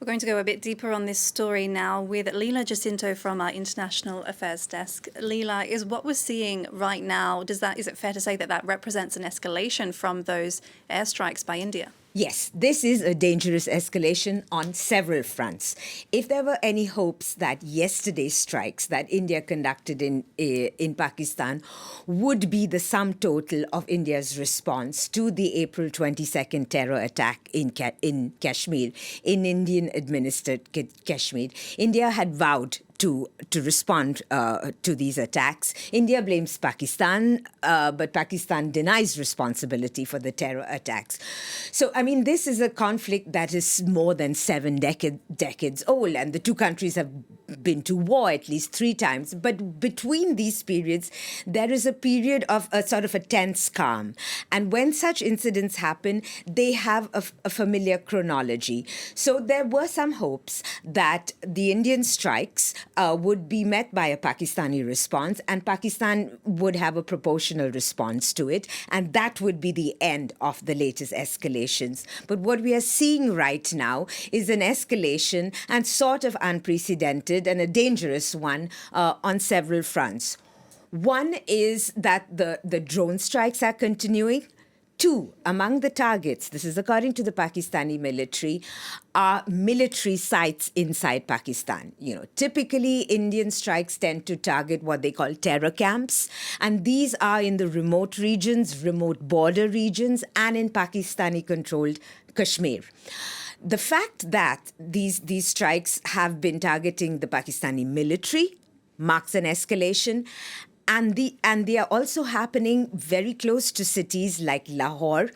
We're going to go a bit deeper on this story now with Leela Jacinto from our International Affairs Desk. Leela, is what we're seeing right now, is it fair to say that that represents an escalation from those airstrikes by India? Yes, this is a dangerous escalation on several fronts. If there were any hopes that yesterday's strikes that India conducted in Pakistan would be the sum total of India's response to the April 22nd terror attack in Kashmir, in Indian-administered Kashmir, India had vowed to respond to these attacks. India blames Pakistan, but Pakistan denies responsibility for the terror attacks. So, I mean, this is a conflict that is more than 7 decades old, and the two countries have been to war at least 3 times. But between these periods, there is a period of a sort of a tense calm. And when such incidents happen, they have a familiar chronology. So there were some hopes that the Indian strikes would be met by a Pakistani response, and Pakistan would have a proportional response to it, and that would be the end of the latest escalations. But what we are seeing right now is an escalation, and sort of unprecedented and a dangerous one on several fronts. One is that the drone strikes are continuing. 2, among the targets, this is according to the Pakistani military, are military sites inside Pakistan. You know, typically Indian strikes tend to target what they call terror camps, and these are in the remote regions, remote border regions, and in Pakistani-controlled Kashmir. The fact that these strikes have been targeting the Pakistani military marks an escalation. And they are also happening very close to cities like Lahore.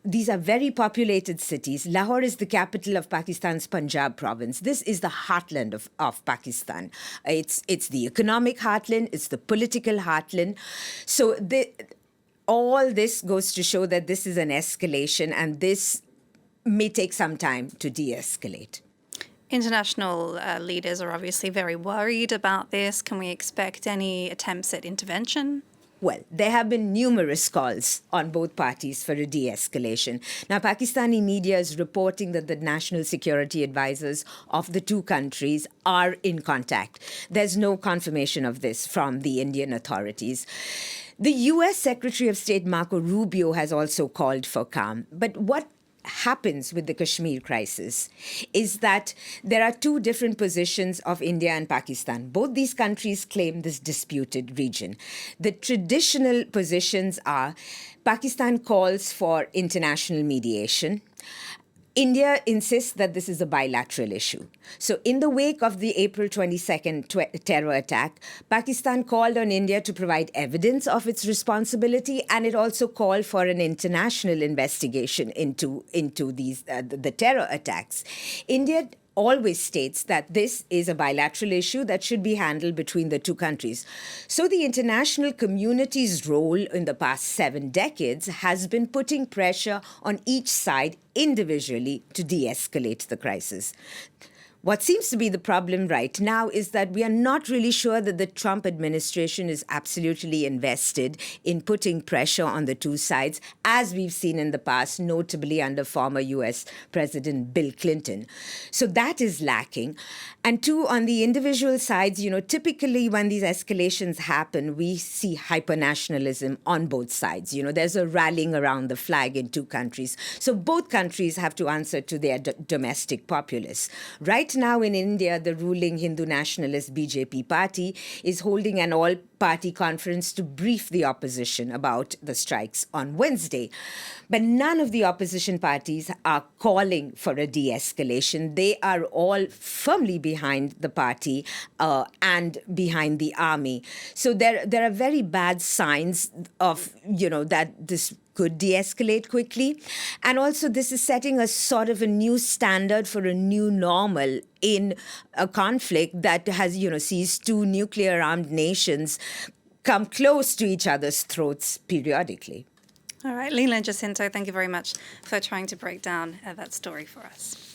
These are very populated cities. Lahore is the capital of Pakistan's Punjab province. This is the heartland of Pakistan. It's the economic heartland. It's the political heartland. So all this goes to show that this is an escalation, and this may take some time to de-escalate. International leaders are obviously very worried about this. Can we expect any attempts at intervention? Well, there have been numerous calls on both parties for a de-escalation. Now, Pakistani media is reporting that the national security advisors of the two countries are in contact. There's no confirmation of this from the Indian authorities. The U.S. Secretary of State Marco Rubio has also called for calm. But what happens with the Kashmir crisis is that there are 2 different positions of India and Pakistan. Both these countries claim this disputed region. The traditional positions are Pakistan calls for international mediation. India insists that this is a bilateral issue. So in the wake of the April 22nd terror attack, Pakistan called on India to provide evidence of its responsibility, and it also called for an international investigation into the terror attacks. India always states that this is a bilateral issue that should be handled between the two countries. So the international community's role in the past 7 decades has been putting pressure on each side individually to de-escalate the crisis. What seems to be the problem right now is that we are not really sure that the Trump administration is absolutely invested in putting pressure on the two sides, as we've seen in the past, notably under former U.S. President Bill Clinton. So that is lacking. And 2, on the individual sides, you know, typically when these escalations happen, we see hyper-nationalism on both sides. You know, there's a rallying around the flag in 2 countries. So both countries have to answer to their domestic populace. Right now in India, the ruling Hindu nationalist BJP party is holding an all-party conference to brief the opposition about the strikes on Wednesday. But none of the opposition parties are calling for a de-escalation. They are all firmly behind the party and behind the army. So there are very bad signs of, you know, that this could de-escalate quickly. And also this is setting a sort of a new standard for a new normal in a conflict that has, you know, sees 2 nuclear-armed nations come close to each other's throats periodically. All right, Leela Jacinto, thank you very much for trying to break down that story for us.